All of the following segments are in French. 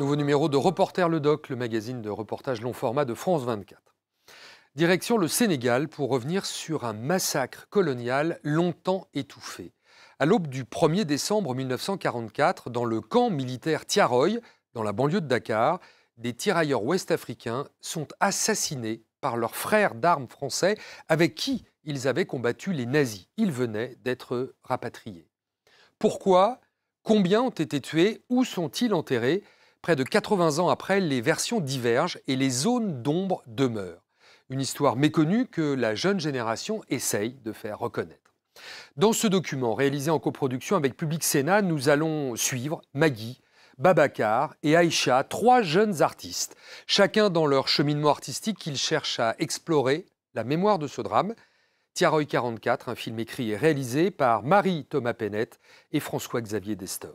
Nouveau numéro de Reporter le Doc, le magazine de reportage long format de France 24. Direction le Sénégal pour revenir sur un massacre colonial longtemps étouffé. À l'aube du 1er décembre 1944, dans le camp militaire Thiaroye, dans la banlieue de Dakar, des tirailleurs ouest-africains sont assassinés par leurs frères d'armes français avec qui ils avaient combattu les nazis. Ils venaient d'être rapatriés. Pourquoi ? Combien ont été tués ? Où sont-ils enterrés ? Près de 80 ans après, les versions divergent et les zones d'ombre demeurent. Une histoire méconnue que la jeune génération essaye de faire reconnaître. Dans ce document, réalisé en coproduction avec Public Sénat, nous allons suivre Magui, Babacar et Aïcha, 3 jeunes artistes. Chacun dans leur cheminement artistique, ils cherchent à explorer la mémoire de ce drame. Thiaroye 44, un film écrit et réalisé par Marie-Thomas Pennette et François-Xavier Destor.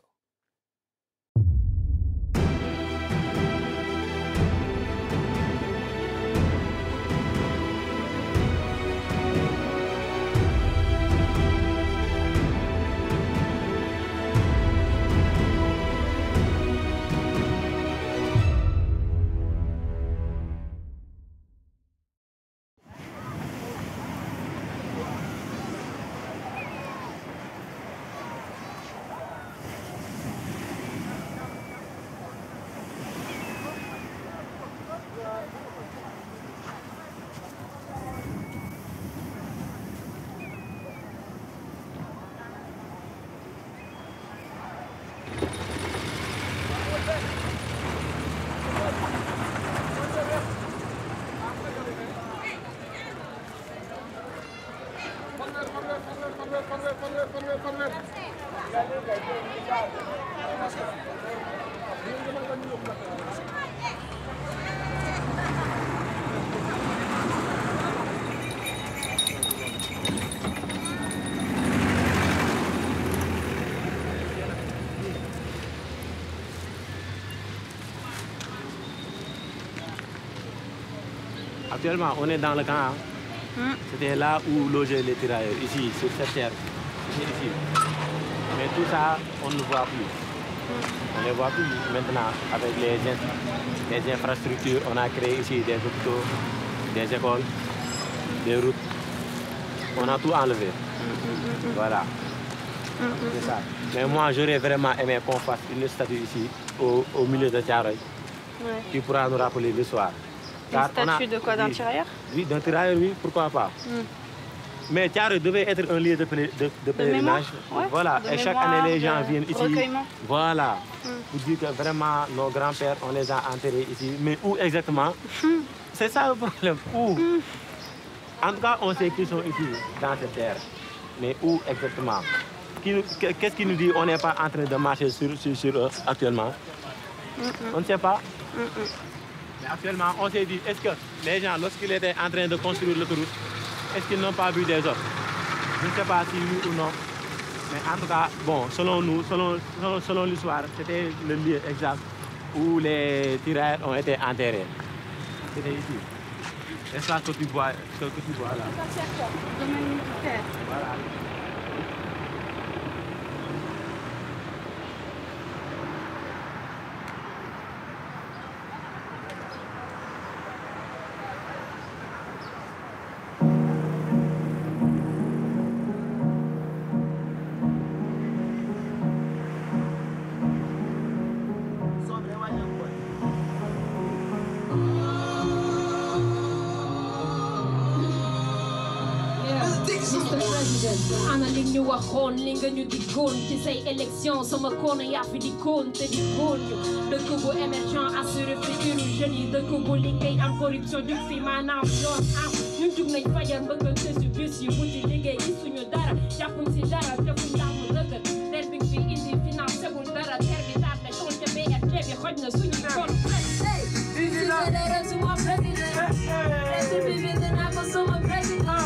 Actuellement, on est dans le camp. C'était là où logeaient les tirailleurs, ici, sur cette terre. Ici. Mais tout ça, on ne voit plus. On ne les voit plus maintenant avec les infrastructures. On a créé ici des hôpitaux, des écoles, des routes. On a tout enlevé. Voilà. C'est ça. Mais moi, j'aurais vraiment aimé qu'on fasse une statue ici, au milieu de Thiaroye, qui pourra nous rappeler l'histoire. Une statue de quoi, d'un tirailleur? Oui, d'un tirailleur, oui, pourquoi pas. Mais Thiaroye devait être un lieu de pèlerinage. Ouais, voilà, et chaque année, les gens viennent ici. Recueillement. Voilà, pour dire que vraiment, nos grands-pères, on les a enterrés ici. Mais où exactement? C'est ça le problème. Où? En tout cas, on sait qu'ils sont ici, dans cette terre. Mais où exactement? Qu'est-ce qui nous dit qu'on n'est pas en train de marcher sur eux actuellement? On ne sait pas. Mais actuellement, on s'est dit, est-ce que les gens, lorsqu'ils étaient en train de construire l'autoroute, est-ce qu'ils n'ont pas vu des autres? Je ne sais pas si oui ou non. Mais en tout cas, bon, selon nous, selon l'histoire, c'était le lieu exact où les tirailleurs ont été enterrés. C'était ici. L'espace que tu vois là. Voilà. ana li ñu waxoon li nga ñu diggoon ci say élection sama koon yaa fi diggoon te diggoon ñu dëkk bu émergent assuré futur jeunes yi dëkk bu liggéey am corruption du fi maanaam yoon am ñun jug nañ fajar mbëggante si bus yi wuti liggéey gisuñu dara jàppuñ si dara defuñ làmm dëgg ter bi fi indi financé wul dara ter bi taat ne tool ca BRT bi xoj na suñu kon suma président bi dinaa ko sama président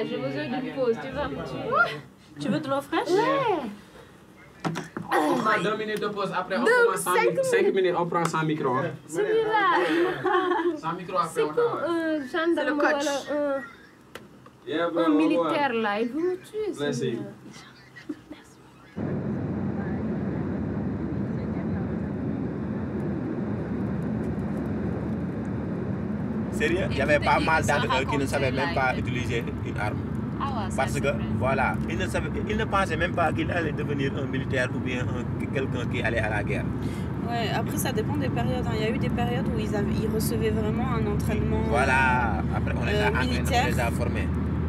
J'ai besoin d'une pause. Tu veux de l'eau fraîche? Ouais. On prend 2 minutes de pause, après on commence 5 minutes, on prend sans micro. Celui-là, Sans micro après c'est on pour un gendarme ou un militaire là, il veut me tuer. Merci. Sérieux, il y avait pas mal d'entre eux qui ne savaient même pas utiliser une arme. Parce que, voilà, ils ne pensaient même pas qu'il allait devenir un militaire ou bien quelqu'un qui allait à la guerre. Ouais, après ça dépend des périodes. Il y a eu des périodes où ils recevaient vraiment un entraînement Après on les a militaire. On les a formés.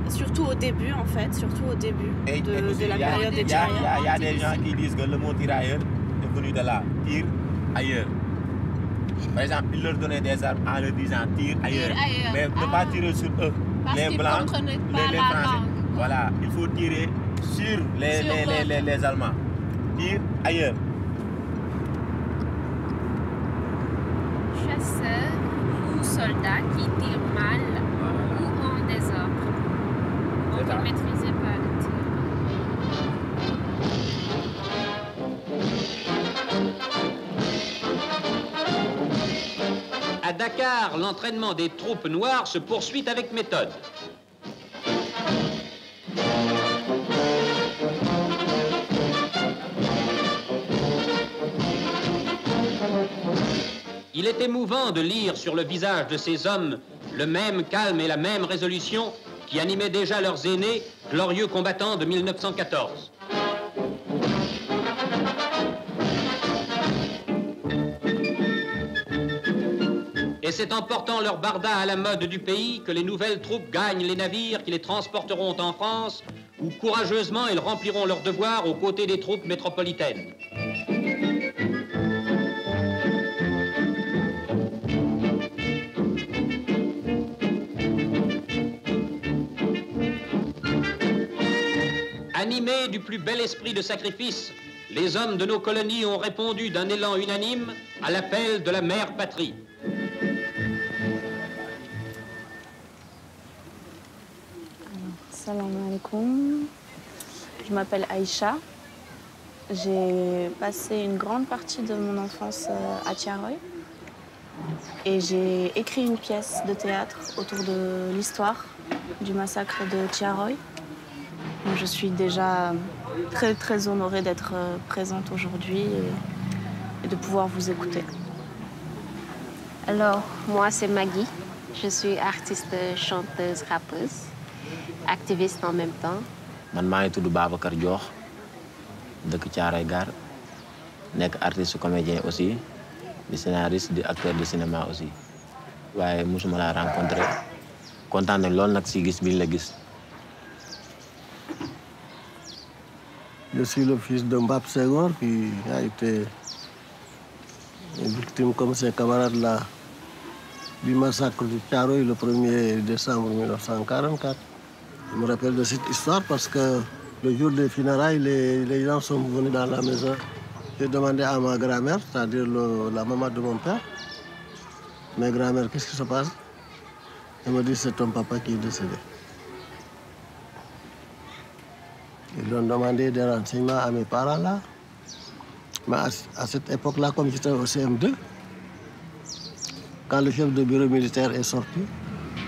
Surtout au début en fait, surtout au début de la période des Il y a des gens qui disent que le mot tirailleur est venu de là, tire ailleurs. Par exemple, ils leur donnaient des armes en leur disant tire ailleurs. Mais ne pas tirer sur eux. Les blancs, les français. Voilà, il faut tirer sur les Allemands. Tire ailleurs. Chasseurs ou soldats qui tirent mal ou en désordre. On ne maîtrisait pas le tir. À Dakar, l'entraînement des troupes noires se poursuit avec méthode. Il est émouvant de lire sur le visage de ces hommes le même calme et la même résolution qui animaient déjà leurs aînés, glorieux combattants de 1914. Et c'est en portant leur barda à la mode du pays que les nouvelles troupes gagnent les navires qui les transporteront en France, où courageusement elles rempliront leurs devoirs aux côtés des troupes métropolitaines. Animés du plus bel esprit de sacrifice, les hommes de nos colonies ont répondu d'un élan unanime à l'appel de la mère patrie. Salam alaikum. Je m'appelle Aïcha. J'ai passé une grande partie de mon enfance à Thiaroye. Et j'ai écrit une pièce de théâtre autour de l'histoire du massacre de Thiaroye. Je suis déjà très, très honorée d'être présente aujourd'hui et de pouvoir vous écouter. Alors, moi, c'est Maggie. Je suis artiste, chanteuse, rappeuse, activiste en même temps. Je suis Babacar Diokh, de Thiaroye Gare, artiste comédien aussi, scénariste, acteur de cinéma aussi. Je suis la rencontré. Content de l'on si gis bi la gis. Je suis le fils de Mbap Senghor qui a été victime comme ses camarades là du massacre de Thiaroye le 1er décembre 1944. Je me rappelle de cette histoire parce que le jour des funérailles, les gens sont venus dans la maison. J'ai demandé à ma grand-mère, c'est-à-dire la maman de mon père, mais grand-mère, qu'est-ce qui se passe? Elle me dit c'est ton papa qui est décédé. Ils ont demandé des renseignements à mes parents là. Mais à cette époque-là, comme j'étais au CM2, quand le chef de bureau militaire est sorti,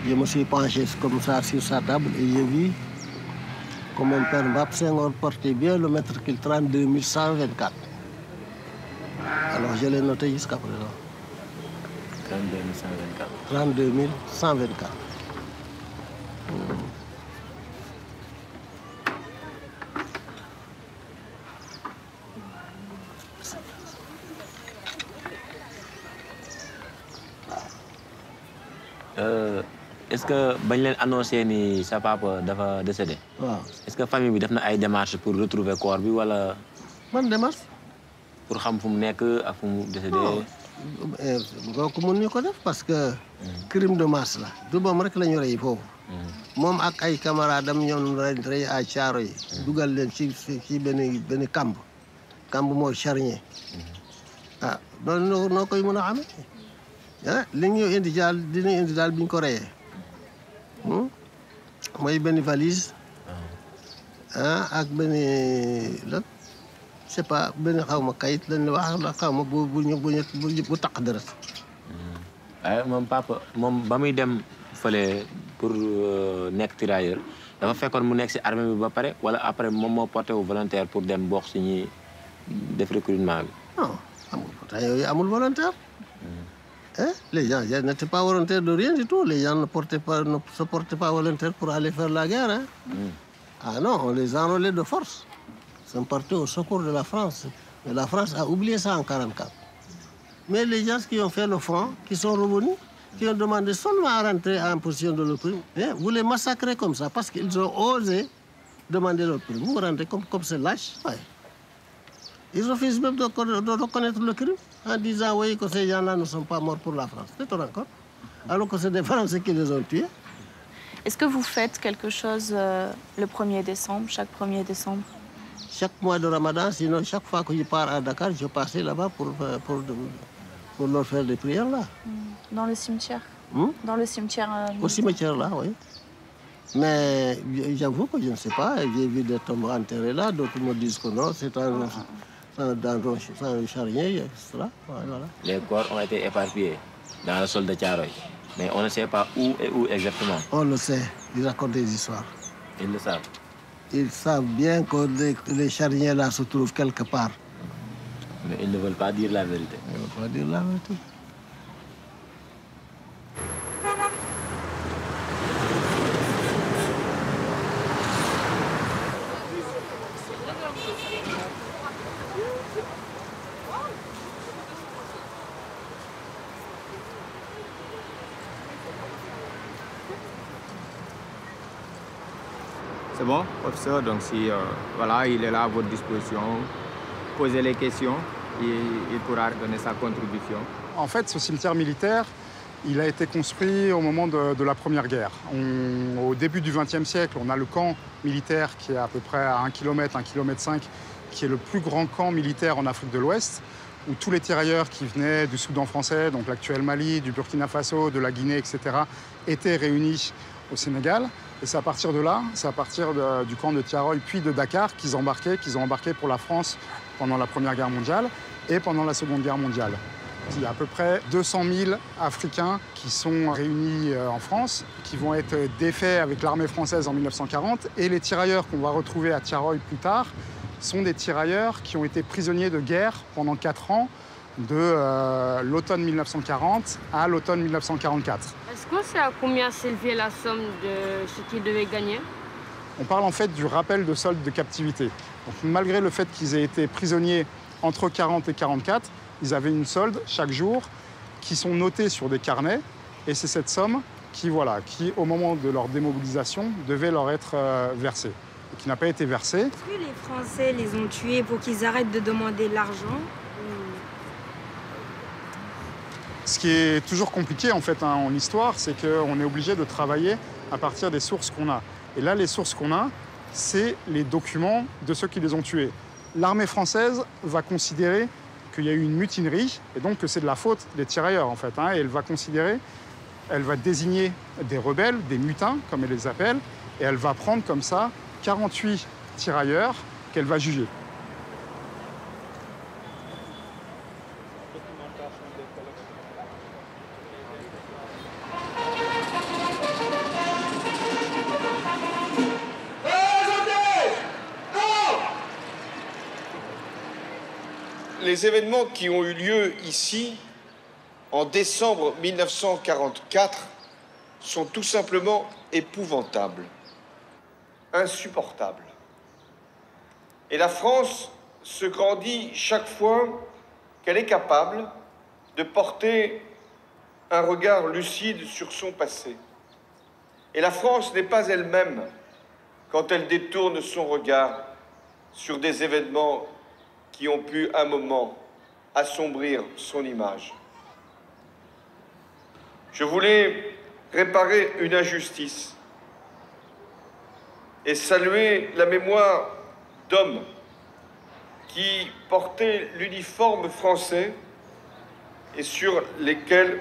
je me suis penché comme ça sur sa table et j'ai vu que mon père Mbap Senghor portait bien le mètre qu'il 32 124. Alors je l'ai noté jusqu'à présent. 32 124. 32 124. Est-ce que bañ leen annoncé ni sa papa dafa décédé? Waaw. Est-ce que famille bi def na ay démarches pour retrouver corps bi wala? Man démarche. Pour xam fu mu nekk ak fu mu décédé? Donc mun ñu ko def parce que crime de masse la. Du moom rek la ñu rey foofu. Moom ak ay camarades am ñoom rey à Thiaroye yi. Dugal leen ci benn kamb. Kamb moo charnier. Ah noonu noo koy mën a xamee. Ah li ñu indi daal dinañ indi daal bi ñu ko reyee. Mooy benn valise. Ak benn lan sais pas benn xaw ma kayit lañ la wax la xaw ma bu taq dara. moom papa moom ba muy dem fële pour nekk tirailleur dafa fekkoon mu nekk si armée bi ba pare wala après moom moo porté wu volontaire pour dem bokk si ñi def recrutement bi. non amul temps yooyu amul volontaire. Hein? Les gens n'étaient pas volontaires de rien du tout. Les gens ne se portaient pas volontaires pour aller faire la guerre. Hein? Ah non, on les enrôlait de force. Ils sont partis au secours de la France. Mais la France a oublié ça en 1944. Mais les gens qui ont fait le front, qui sont revenus, qui ont demandé seulement à rentrer en position de l'opprime, hein, vous les massacrez comme ça parce qu'ils ont osé demander l'opprime. Vous rentrez comme c'est lâche. Ouais. Ils refusent même de reconnaître le crime en disant oui, que ces gens-là ne sont pas morts pour la France. C'est ton encore. Alors que c'est des Français qui les ont tués. Est-ce que vous faites quelque chose le 1er décembre, chaque 1er décembre? Chaque mois de Ramadan, sinon chaque fois que je pars à Dakar, je passais là-bas pour leur faire des prières là. Dans le cimetière? Dans le cimetière Au cimetière là, oui. Mais j'avoue que je ne sais pas, j'ai vu des tombes enterrées là, d'autres me disent que non, c'est dans un charnier, etc. Voilà. Les corps ont été éparpillés dans le sol de Thiaroye, mais on ne sait pas où et où exactement. On le sait, ils racontent des histoires. Ils le savent. Ils savent bien que les charniers là se trouvent quelque part. Mais ils ne veulent pas dire la vérité. Ils ne veulent pas dire la vérité. C'est bon, professeur, donc si voilà, il est là à votre disposition, posez les questions, il pourra donner sa contribution. En fait, ce cimetière militaire, il a été construit au moment de la Première Guerre. Au début du XXe siècle, on a le camp militaire qui est à peu près à 1 km, 1,5 km, qui est le plus grand camp militaire en Afrique de l'Ouest, où tous les tirailleurs qui venaient du Soudan français, donc l'actuel Mali, du Burkina Faso, de la Guinée, etc., étaient réunis au Sénégal. Et c'est à partir de là, c'est à partir du camp de Thiaroye puis de Dakar qu'ils ont embarqué pour la France pendant la Première Guerre mondiale et pendant la Seconde Guerre mondiale. Il y a à peu près 200 000 Africains qui sont réunis en France, qui vont être défaits avec l'armée française en 1940. Et les tirailleurs qu'on va retrouver à Thiaroye plus tard sont des tirailleurs qui ont été prisonniers de guerre pendant 4 ans, de l'automne 1940 à l'automne 1944. Est-ce qu'on sait à combien s'élevait la somme de ce qu'ils devaient gagner? On parle en fait du rappel de solde de captivité. Donc, malgré le fait qu'ils aient été prisonniers entre 40 et 44, ils avaient une solde chaque jour qui sont notés sur des carnets. Et c'est cette somme qui, au moment de leur démobilisation, devait leur être versée. Et qui n'a pas été versée. Est-ce que les Français les ont tués pour qu'ils arrêtent de demander l'argent? Ce qui est toujours compliqué en fait en histoire, c'est qu'on est obligé de travailler à partir des sources qu'on a. Et là, les sources qu'on a, c'est les documents de ceux qui les ont tués. L'armée française va considérer qu'il y a eu une mutinerie et donc que c'est de la faute des tirailleurs en fait. Et elle va désigner des rebelles, des mutins comme elle les appelle, et elle va prendre comme ça 48 tirailleurs qu'elle va juger. Les événements qui ont eu lieu ici en décembre 1944 sont tout simplement épouvantables, insupportables. Et la France se grandit chaque fois qu'elle est capable de porter un regard lucide sur son passé. Et la France n'est pas elle-même quand elle détourne son regard sur des événements qui ont pu, un moment, assombrir son image. Je voulais réparer une injustice et saluer la mémoire d'hommes qui portaient l'uniforme français et sur lesquels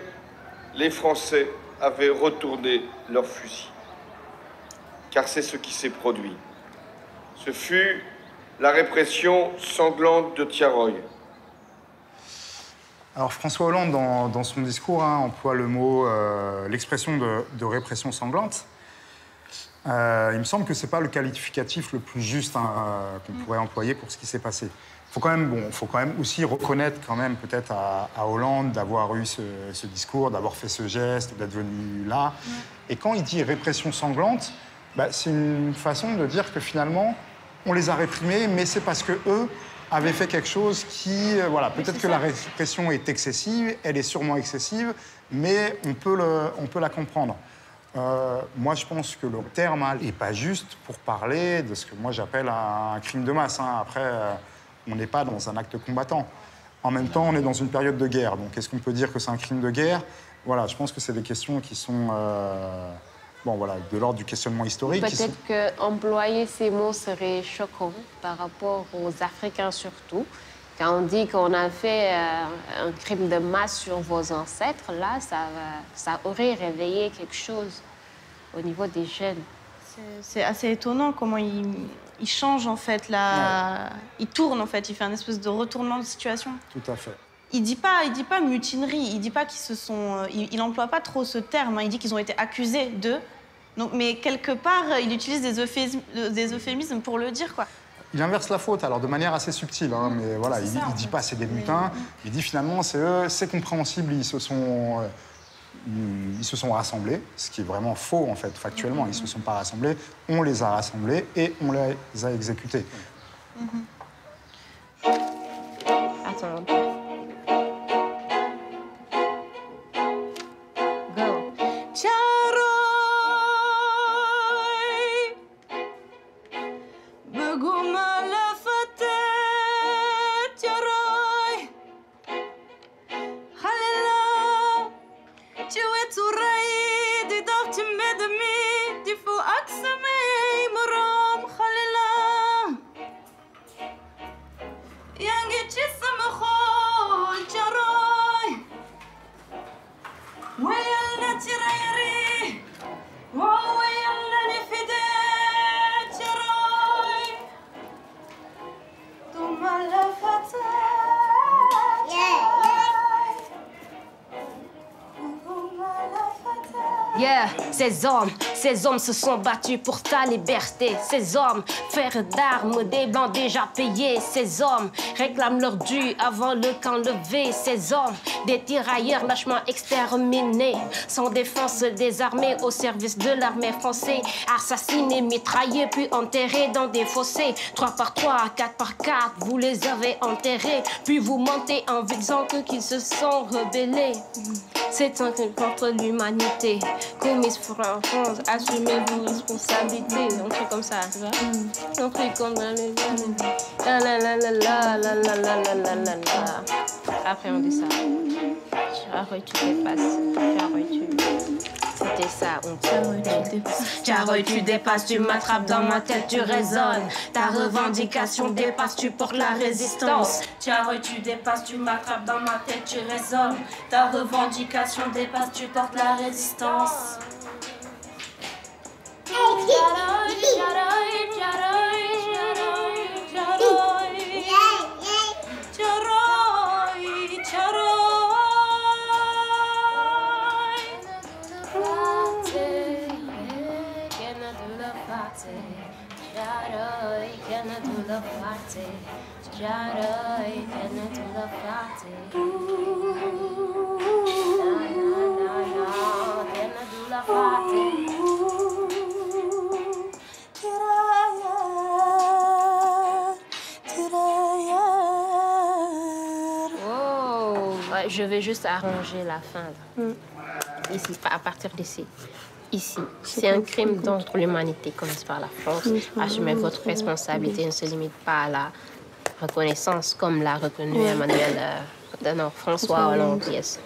les Français avaient retourné leurs fusils. Car c'est ce qui s'est produit. Ce fut la répression sanglante de Thiaroye. Alors François Hollande, dans son discours, emploie le mot, l'expression de répression sanglante. Il me semble que ce n'est pas le qualificatif le plus juste qu'on pourrait employer pour ce qui s'est passé. Faut quand même aussi reconnaître peut-être à Hollande d'avoir eu ce discours, d'avoir fait ce geste, d'être venu là. Ouais. Et quand il dit répression sanglante, c'est une façon de dire que finalement, on les a réprimés, mais c'est parce qu'eux avaient fait quelque chose qui... peut-être que la répression est excessive, elle est sûrement excessive, mais on peut la comprendre. Moi, je pense que le terme n'est pas juste pour parler de ce que moi j'appelle un crime de masse. Après, on n'est pas dans un acte combattant. En même temps, on est dans une période de guerre. Donc, est-ce qu'on peut dire que c'est un crime de guerre? Voilà, je pense que c'est des questions qui sont de l'ordre du questionnement historique. Peut-être qu'employer ces mots serait choquant par rapport aux Africains surtout. Quand on dit qu'on a fait un crime de masse sur vos ancêtres, là, ça aurait réveillé quelque chose au niveau des jeunes. C'est assez étonnant comment il change, en fait, il tourne, en fait, il fait un espèce de retournement de situation. Tout à fait. Il dit pas mutinerie, il dit pas qu'ils se sont... il emploie pas trop ce terme, il dit qu'ils ont été accusés d'eux. Donc, mais quelque part, il utilise des euphémismes pour le dire, quoi. Il inverse la faute, alors de manière assez subtile, mais voilà, il dit pas c'est des mutins, il dit finalement c'est eux, c'est compréhensible, ils se sont rassemblés, ce qui est vraiment faux en fait, factuellement, ils se sont pas rassemblés, on les a rassemblés et on les a exécutés. Attends. Ces hommes se sont battus pour ta liberté. Ces hommes, frères d'armes, des blancs déjà payés. Ces hommes réclament leur dû avant le camp levé. Ces hommes, des tirailleurs lâchement exterminés, sans défense désarmés au service de l'armée française. Assassinés, mitraillés, puis enterrés dans des fossés. 3 par 3, 4 par 4, vous les avez enterrés. Puis vous mentez en disant qu'ils se sont rebellés. C'est un crime contre l'humanité. Commis en France, assumez vos responsabilités. Un truc comme ça, tu vois. Un truc comme la la la la la la la la la la la la. Après on dit ça. Thiaroye, tu dépasses. Thiaroye, tu... C'était ça, on Thiaroye, tu dépasses, tu m'attrapes dans ma tête, tu résonnes. Ta revendication dépasse, tu portes la résistance. Thiaroye, tu dépasses, tu m'attrapes dans ma tête, tu résonnes. Ta revendication dépasse, tu portes la résistance. Thiaroye, Thiaroye, Thiaroye, Thiaroye, Thiaroye, Thiaroye. Je vais juste arranger la fin. Ici, à partir d'ici. Ici, c'est un crime contre l'humanité, commence par la France. Assumez votre responsabilité, ne se limite pas à la reconnaissance, comme l'a reconnu François Hollande. Yes.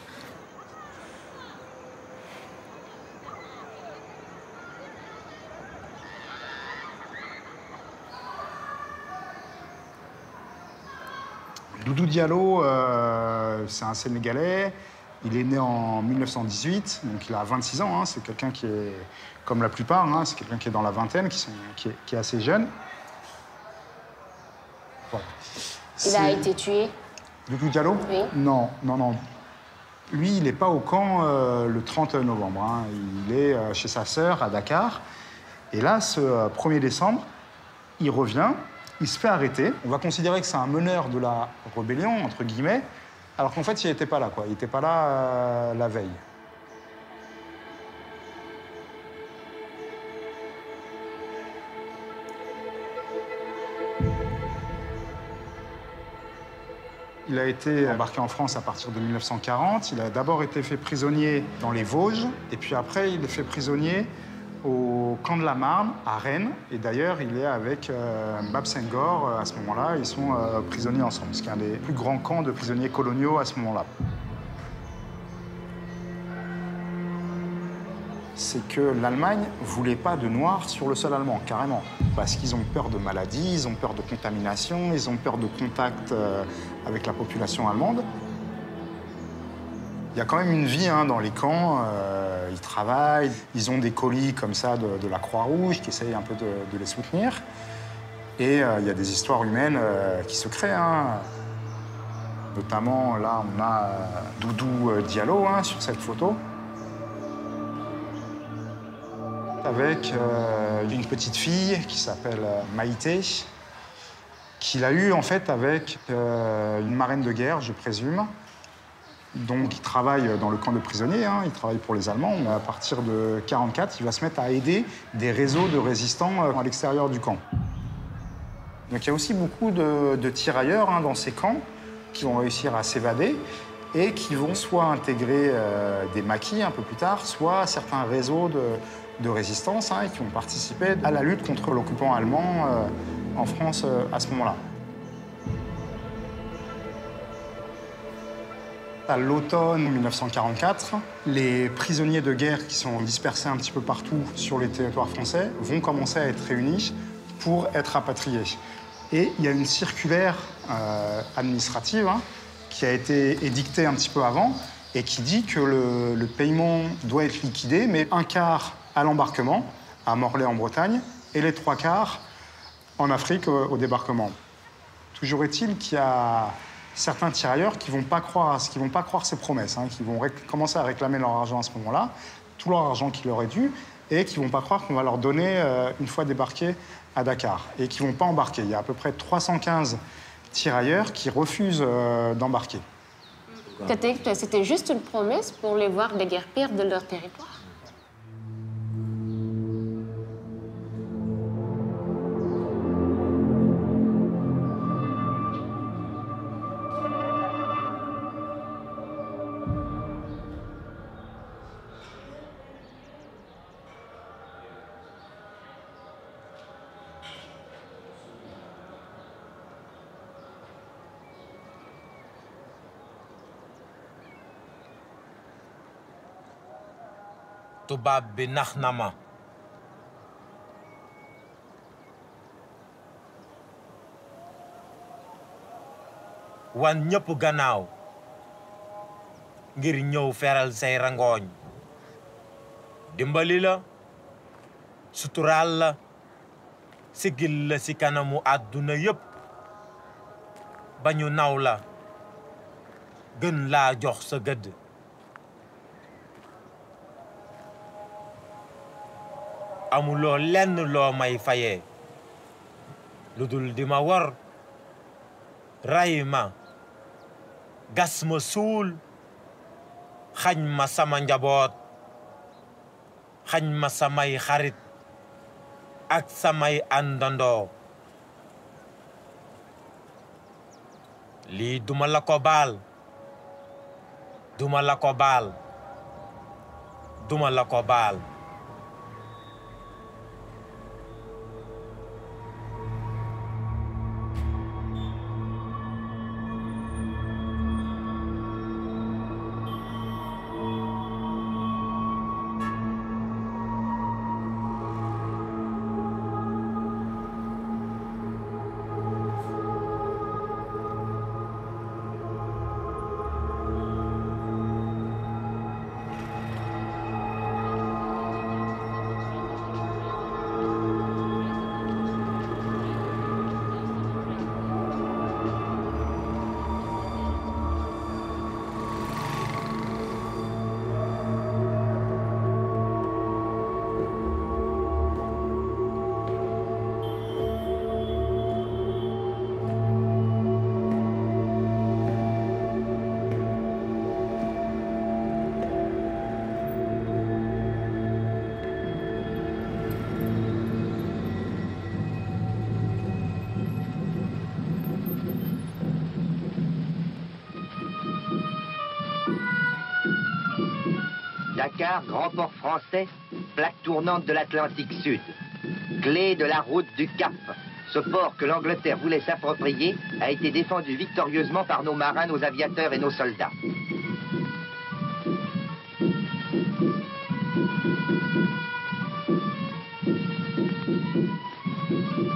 Doudou Diallo, c'est un Sénégalais. Il est né en 1918, donc il a 26 ans. C'est quelqu'un qui est, comme la plupart, c'est quelqu'un qui est dans la vingtaine, qui est assez jeune. Voilà. Il a été tué? Doudou Diallo? Oui. Non. Lui, il n'est pas au camp le 30 novembre. Hein. Il est chez sa sœur à Dakar. Et là, ce 1er décembre, il revient, il se fait arrêter. On va considérer que c'est un meneur de la rébellion, entre guillemets, alors qu'en fait, il n'était pas là, quoi. Il n'était pas là la veille. Il a été embarqué en France à partir de 1940. Il a d'abord été fait prisonnier dans les Vosges, et puis après, il est fait prisonnier au camp de la Marne, à Rennes. Et d'ailleurs, il est avec Mbab Senghor à ce moment-là. Ils sont prisonniers ensemble, ce qui est un des plus grands camps de prisonniers coloniaux à ce moment-là. C'est que l'Allemagne ne voulait pas de Noirs sur le sol allemand, carrément. Parce qu'ils ont peur de maladies, ils ont peur de contamination, ils ont peur de contact avec la population allemande. Il y a quand même une vie hein, dans les camps. Ils travaillent, ils ont des colis comme ça de la Croix-Rouge qui essayent un peu de les soutenir. Et il y a des histoires humaines qui se créent. Hein. Notamment, là, on a Doudou Diallo hein, sur cette photo. Avec une petite fille qui s'appelle Maïté, qu'il a eue en fait avec une marraine de guerre, je présume. Donc, il travaille dans le camp de prisonniers, hein, il travaille pour les Allemands. Mais à partir de 1944, il va se mettre à aider des réseaux de résistants à l'extérieur du camp. Donc, il y a aussi beaucoup de tirailleurs hein, dans ces camps qui vont réussir à s'évader et qui vont soit intégrer des maquis un peu plus tard, soit certains réseaux de résistance hein, et qui ont participé à la lutte contre l'occupant allemand en France à ce moment-là. À l'automne 1944, les prisonniers de guerre qui sont dispersés un petit peu partout sur les territoires français vont commencer à être réunis pour être rapatriés. Et il y a une circulaire administrative hein, qui a été édictée un petit peu avant et qui dit que le paiement doit être liquidé, mais un quart à l'embarquement, à Morlaix en Bretagne, et les 3 quarts en Afrique au débarquement. Toujours est-il qu'il y a certains tirailleurs qui ne vont pas croire ces promesses, hein, qui vont commencer à réclamer leur argent à ce moment-là, tout leur argent qui leur est dû, et qui ne vont pas croire qu'on va leur donner une fois débarqués à Dakar, et qui ne vont pas embarquer. Il y a à peu près 315 tirailleurs qui refusent d'embarquer. C'était juste une promesse pour les voir déguerpir de leur territoire? tubaab bi nax na ma wan ñëpp gannaaw ngir ñëw feral say rangooñ dimbali la suturaal la sigil la si kanamu àdduna yëpp ba ñu naw la gën laa jox sa gëdd amuloo lenn loo may fayee lu dul di ma war ray ma gas ma suul xañ ma sama njaboot xañ ma samay xarit ak samay àndandoo lii duma la ko baal duma la ko baal duma la ko baal Dakar, grand port français, plaque tournante de l'Atlantique Sud. Clé de la route du Cap. Ce port que l'Angleterre voulait s'approprier a été défendu victorieusement par nos marins, nos aviateurs et nos soldats.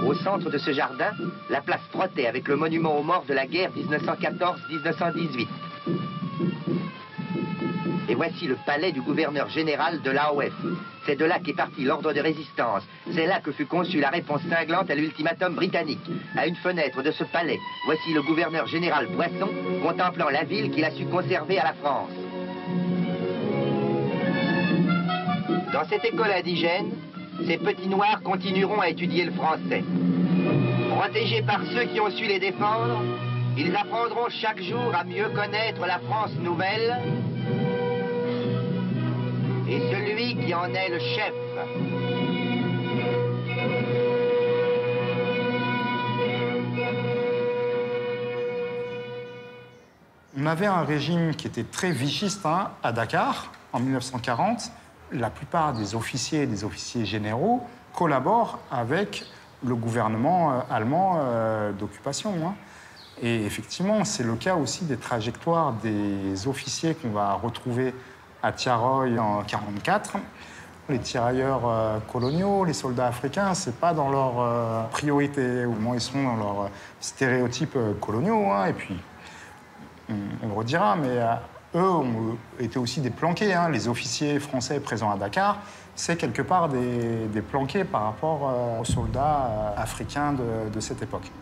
Au centre de ce jardin, la place frottée avec le monument aux morts de la guerre 1914-1918. Et voici le palais du gouverneur général de l'AOF. C'est de là qu'est parti l'ordre de résistance. C'est là que fut conçue la réponse cinglante à l'ultimatum britannique. À une fenêtre de ce palais, voici le gouverneur général Poisson contemplant la ville qu'il a su conserver à la France. Dans cette école indigène, ces petits noirs continueront à étudier le français. Protégés par ceux qui ont su les défendre, ils apprendront chaque jour à mieux connaître la France nouvelle et celui qui en est le chef. On avait un régime qui était très vichiste à Dakar, en 1940. La plupart des officiers et des officiers généraux collaborent avec le gouvernement allemand d'occupation. Et effectivement, c'est le cas aussi des trajectoires des officiers qu'on va retrouver à Tiaroy en 1944. Les tirailleurs coloniaux, les soldats africains, c'est pas dans leur priorité, au moins ils sont dans leurs stéréotypes coloniaux. Et puis, on le redira, mais eux ont été aussi des planqués. Les officiers français présents à Dakar, c'est quelque part des planqués par rapport aux soldats africains de cette époque.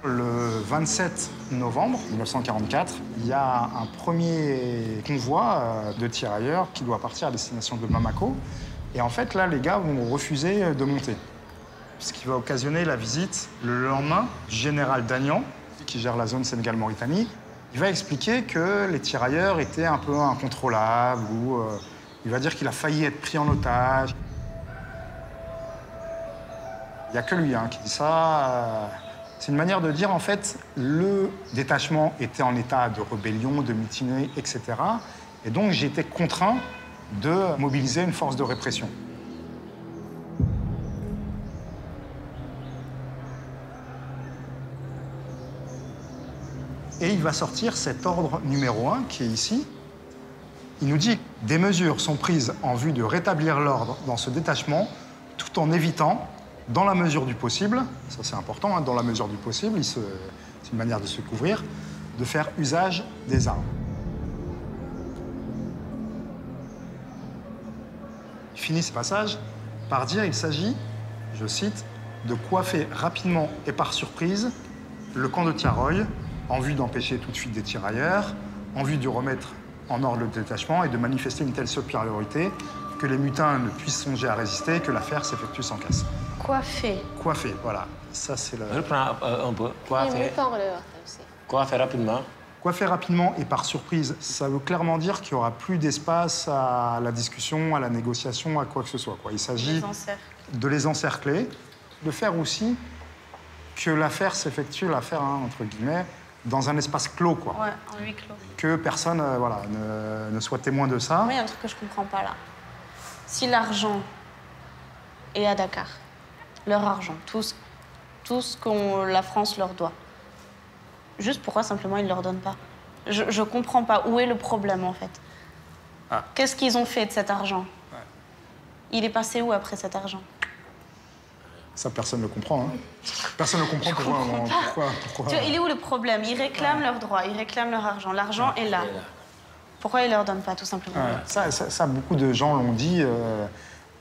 Le 27 novembre 1944, il y a un premier convoi de tirailleurs qui doit partir à destination de Bamako. Et en fait, là, les gars vont refuser de monter. Ce qui va occasionner la visite le lendemain du général Dagnan, qui gère la zone Sénégal-Mauritanie. Il va expliquer que les tirailleurs étaient un peu incontrôlables ou il va dire qu'il a failli être pris en otage. Il n'y a que lui qui dit ça. C'est une manière de dire, en fait, le détachement était en état de rébellion, de mutinerie, etc. Et donc, j'ai été contraint de mobiliser une force de répression. Et il va sortir cet ordre numéro 1, qui est ici. Il nous dit que des mesures sont prises en vue de rétablir l'ordre dans ce détachement, tout en évitant, dans la mesure du possible, ça c'est important, dans la mesure du possible, c'est une manière de se couvrir, de faire usage des armes. Il finit ce passage par dire qu'il s'agit, je cite, de coiffer rapidement et par surprise le camp de Tiaroy en vue d'empêcher toute fuite des tirailleurs, en vue de remettre en ordre le détachement et de manifester une telle supériorité que les mutins ne puissent songer à résister et que l'affaire s'effectue sans casse. Coiffer. Coiffer, voilà. Ça, c'est le... Je reprends un peu. Coiffer. Coiffer rapidement. Coiffer rapidement et par surprise, ça veut clairement dire qu'il n'y aura plus d'espace à la discussion, à la négociation, à quoi que ce soit. Il s'agit de les encercler, de faire aussi que l'affaire s'effectue, l'affaire, entre guillemets, dans un espace clos, quoi. Ouais, en huis clos. Que personne ne soit témoin de ça. Moi, il y a un truc que je comprends pas, là. Si l'argent est à Dakar, leur argent, tout ce que la France leur doit, juste pourquoi simplement ils ne leur donnent pas? Je comprends pas. Où est le problème, en fait? Qu'est-ce qu'ils ont fait de cet argent? Il est passé où après cet argent? Ça, personne ne comprend. Personne ne comprend pourquoi... Tu vois, il est où le problème? Ils réclament leurs droits, ils réclament leur argent. L'argent est là. Pourquoi ils ne leur donnent pas, tout simplement? Ça, beaucoup de gens l'ont dit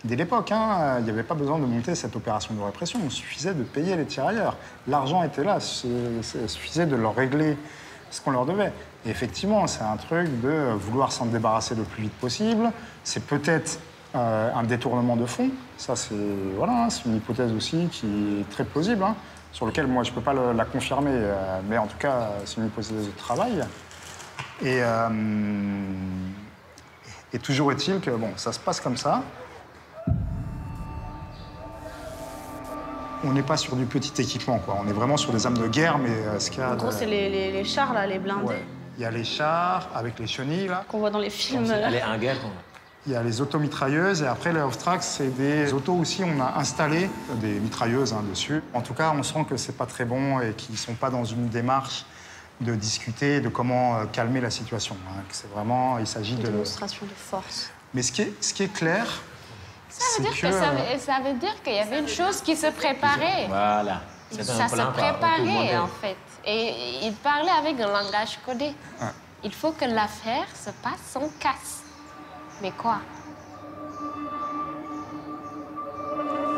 dès l'époque. Il n'y avait pas besoin de monter cette opération de répression. Il suffisait de payer les tirailleurs. L'argent était là. Il suffisait de leur régler ce qu'on leur devait. Et effectivement, c'est un truc de vouloir s'en débarrasser le plus vite possible. C'est peut-être un détournement de fonds. Ça, c'est une hypothèse aussi qui est très plausible, sur laquelle moi, je ne peux pas la confirmer. Mais en tout cas, c'est une hypothèse de travail. Et toujours est-il que, bon, ça se passe comme ça. On n'est pas sur du petit équipement, quoi. On est vraiment sur des armes de guerre, mais ce qu'il y a... En gros, c'est les chars, là, les blindés. Ouais. Il y a les chars avec les chenilles, là. Qu'on voit dans les films. Elle est en guerre. Il y a les automitrailleuses et après les off-track, c'est des autos aussi, on a installé des mitrailleuses dessus. En tout cas, on sent que c'est pas très bon et qu'ils sont pas dans une démarche de discuter de comment calmer la situation. C'est vraiment, il s'agit de... Une démonstration de force. Mais ce qui est clair, ça veut dire qu'il y avait une chose qui se préparait. Voilà. Ça se préparait, en fait. Et il parlait avec un langage codé. Ouais. Il faut que l'affaire se passe sans casse. Mais quoi?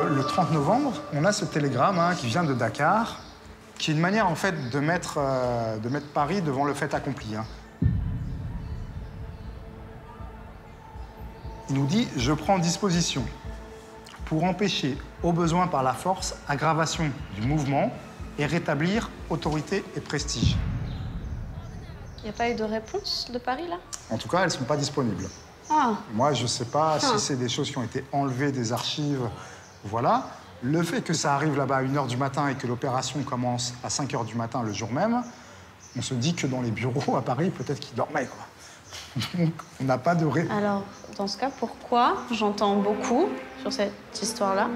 Le 30 novembre, on a ce télégramme qui vient de Dakar, qui est une manière, en fait, de mettre Paris devant le fait accompli. Il nous dit « Je prends disposition pour empêcher, au besoin par la force, aggravation du mouvement et rétablir autorité et prestige. » Il n'y a pas eu de réponse de Paris, là? En tout cas, elles ne sont pas disponibles. Ah. Moi, je ne sais pas si c'est des choses qui ont été enlevées des archives. Voilà. Le fait que ça arrive là-bas à 1h du matin et que l'opération commence à 5h du matin le jour même, on se dit que dans les bureaux à Paris, peut-être qu'ils dormaient, quoi. Donc, on n'a pas de Alors, dans ce cas, pourquoi j'entends beaucoup sur cette histoire-là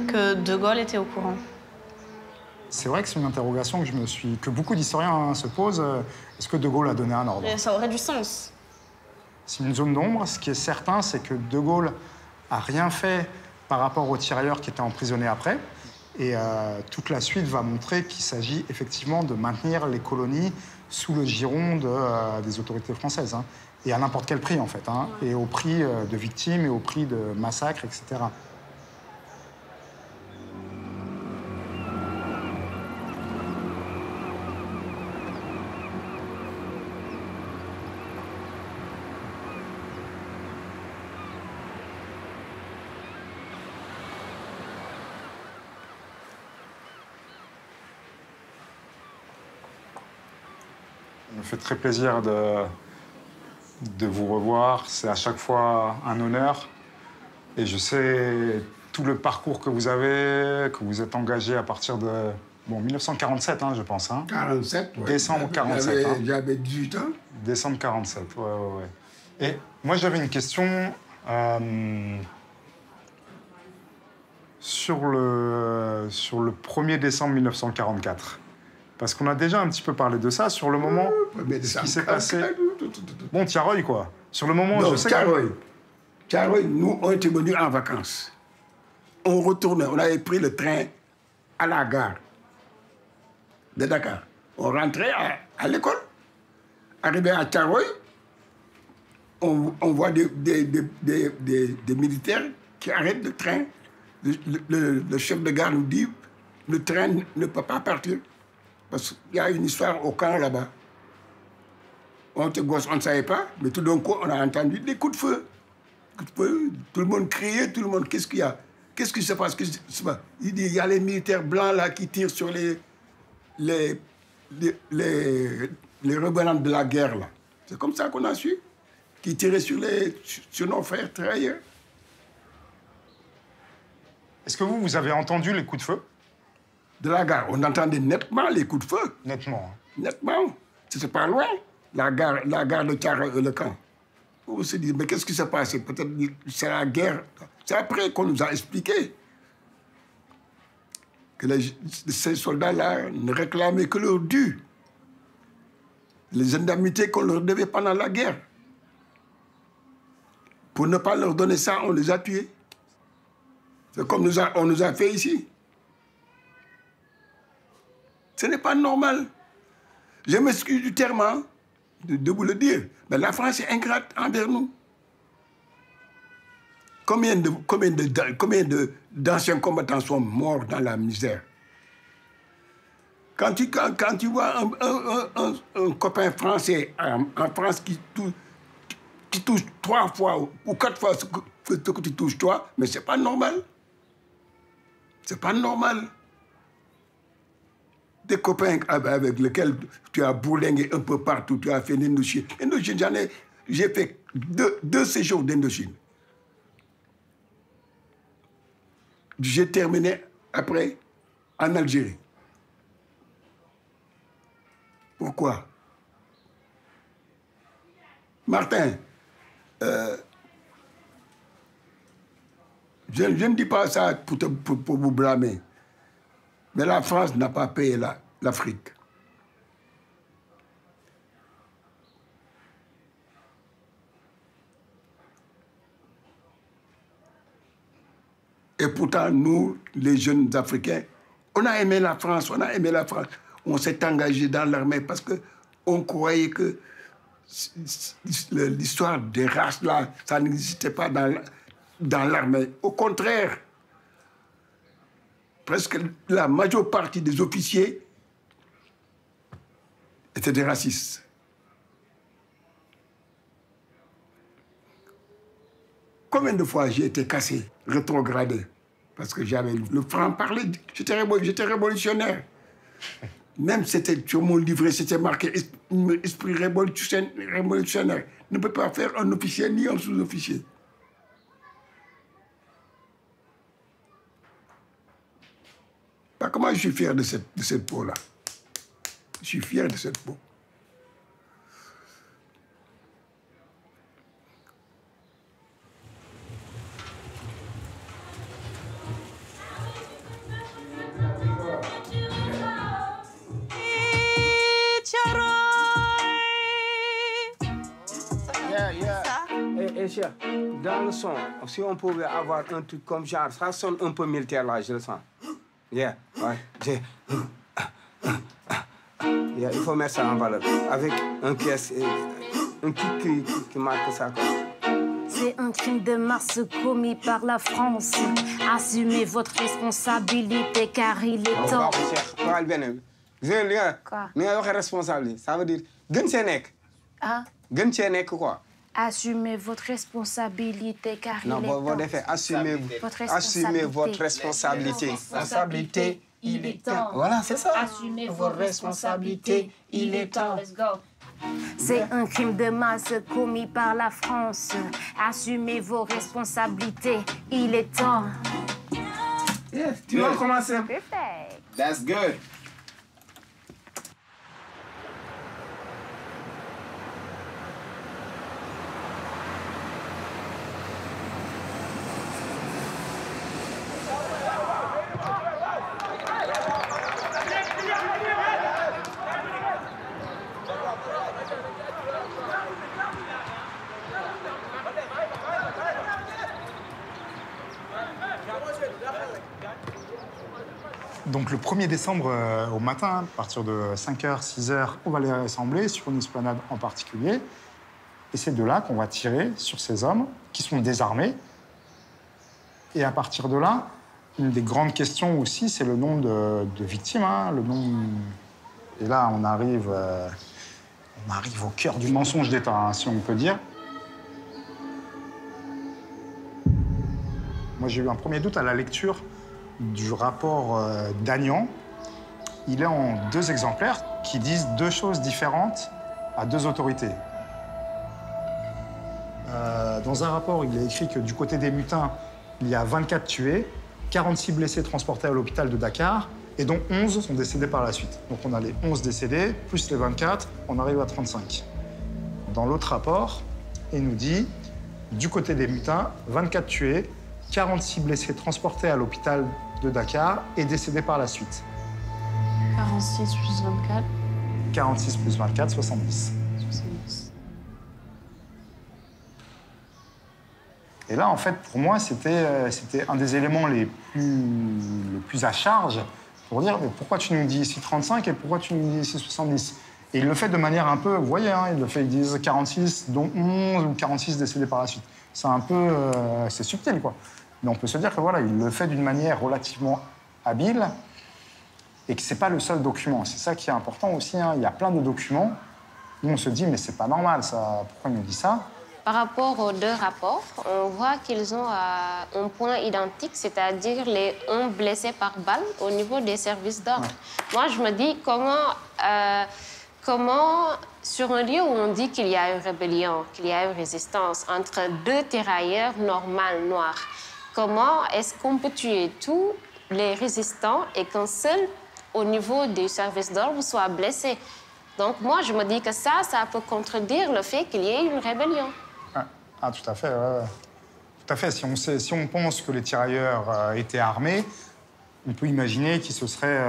que De Gaulle était au courant? C'est vrai que c'est une interrogation que beaucoup d'historiens se posent. Est-ce que De Gaulle a donné un ordre? Mais ça aurait du sens. C'est une zone d'ombre. Ce qui est certain, c'est que De Gaulle a rien fait par rapport aux tirailleurs qui étaient emprisonnés après. Et toute la suite va montrer qu'il s'agit effectivement de maintenir les colonies sous le giron des autorités françaises. Et à n'importe quel prix, en fait. Et au prix de victimes et au prix de massacres, etc. Ça me fait très plaisir de vous revoir. C'est à chaque fois un honneur. Et je sais tout le parcours que vous avez, que vous êtes engagé à partir de 1947, je pense. 47, ouais. Décembre 47. J'avais 18 ans. Décembre 47, ouais. Et moi, j'avais une question sur le 1er décembre 1944. Parce qu'on a déjà un petit peu parlé de ça, sur le moment, ce qui s'est passé... Bon, Tiaroy, quoi. Sur le moment, non, je sais Tiaroy, nous, on était venus en vacances. On retournait, on avait pris le train à la gare de Dakar. On rentrait à l'école. Arrivé à Tiaroy, on voit des militaires qui arrêtent le train. Le chef de gare nous dit, le train ne peut pas partir. Parce qu'il y a une histoire au camp là-bas. On était gosses, on ne savait pas, mais tout d'un coup, on a entendu des coups de feu. Tout le monde criait, tout le monde, qu'est-ce qu'il y a? Qu'est-ce qui se passe? Il dit, il y a les militaires blancs là qui tirent sur les rebelles de la guerre là. C'est comme ça qu'on a su, qui tiraient sur nos frères tirailleurs. Est-ce que vous avez entendu les coups de feu? De la gare, on entendait nettement les coups de feu. Nettement. Nettement. C'était pas loin, la gare de Tiaroy et le camp. On se dit, mais qu'est-ce qui s'est passé? Peut-être c'est la guerre. C'est après qu'on nous a expliqué que ces soldats-là ne réclamaient que leur dû. Les indemnités qu'on leur devait pendant la guerre. Pour ne pas leur donner ça, on les a tués. C'est comme on nous a fait ici. Ce n'est pas normal. Je m'excuse du terme de vous le dire, mais la France est ingrate envers nous. Combien d'anciens combattants sont morts dans la misère? Quand tu vois un copain français en France qui touche 3 fois ou 4 fois ce que tu touches toi, mais c'est pas normal. C'est pas normal. Des copains avec lesquels tu as bourlingué un peu partout, tu as fait l'Indochine. J'ai fait deux séjours d'Indochine. J'ai terminé après en Algérie. Pourquoi? Martin, je ne dis pas ça pour vous blâmer, mais la France n'a pas payé l'Afrique. Et pourtant, nous, les jeunes Africains, on a aimé la France, on a aimé la France. On s'est engagé dans l'armée parce qu'on croyait que l'histoire des races, là, ça n'existait pas dans l'armée. Au contraire, presque la majeure partie des officiers étaient des racistes. Combien de fois j'ai été cassé, rétrogradé, parce que j'avais le franc-parler, j'étais révolutionnaire. Même c'était sur mon livret, c'était marqué « Esprit révolutionnaire ». Ne peut pas faire un officier ni un sous-officier. Comment je suis fier de cette peau-là. Je suis fier de cette peau. Dans le son, si on pouvait avoir un truc comme genre, ça sonne un peu militaire là, je le sens. Yeah, ouais. Yeah, il faut mettre ça en valeur. Avec un pièce, un kick qui marque ça. C'est un crime de masse commis par la France. Assumez votre responsabilité car il est temps. Quoi? Responsabilité, ça veut dire quoi? Assumez votre responsabilité car il est temps. Non, assumez votre responsabilité. Responsabilité, il est temps. Voilà, c'est ça. Assumez vos responsabilités, il est temps. Let's go. C'est un crime de masse commis par la France. Assumez vos responsabilités, il est temps. Yeah, tu vas commencer. Perfect. That's good. Donc le 1er décembre au matin, à partir de 5h, 6h, on va les rassembler sur une esplanade en particulier. Et c'est de là qu'on va tirer sur ces hommes qui sont désarmés. Et à partir de là, une des grandes questions aussi, c'est le nombre de victimes. Hein, le nombre... Et là, on arrive au cœur du mensonge d'État, hein, si on peut dire. Moi, j'ai eu un premier doute à la lecture du rapport d'Agnan. Il est en 2 exemplaires qui disent 2 choses différentes à 2 autorités. Dans un rapport, il est écrit que du côté des mutins, il y a 24 tués, 46 blessés transportés à l'hôpital de Dakar, et dont 11 sont décédés par la suite. Donc on a les 11 décédés, plus les 24, on arrive à 35. Dans l'autre rapport, il nous dit, du côté des mutins, 24 tués, 46 blessés transportés à l'hôpital de Dakar et décédés par la suite. 46 plus 24. 46 plus 24, 70. 70. Et là, en fait, pour moi, c'était un des éléments les plus à charge pour dire mais pourquoi tu nous dis ici 35 et pourquoi tu nous dis ici 70 ? Et il le fait de manière un peu, vous voyez, hein, ils disent 46, dont 11 ou 46 décédés par la suite. C'est un peu, c'est subtil, quoi. Mais on peut se dire que voilà, il le fait d'une manière relativement habile et que c'est pas le seul document. C'est ça qui est important aussi. Hein. Il y a plein de documents où on se dit mais c'est pas normal ça. Pourquoi il nous dit ça ? Par rapport aux 2 rapports, on voit qu'ils ont un point identique, c'est-à-dire les 11 blessés par balle au niveau des services d'ordre. Ouais. Moi, je me dis comment, sur un lieu où on dit qu'il y a une rébellion, qu'il y a une résistance entre 2 tirailleurs normaux noirs, comment est-ce qu'on peut tuer tous les résistants et qu'un seul, au niveau du service d'ordre, soit blessé? Donc moi, je me dis que ça peut contredire le fait qu'il y ait une rébellion. Ah, tout à fait, ouais. Tout à fait. Si on pense que les tirailleurs étaient armés, on peut imaginer qu'ils se seraient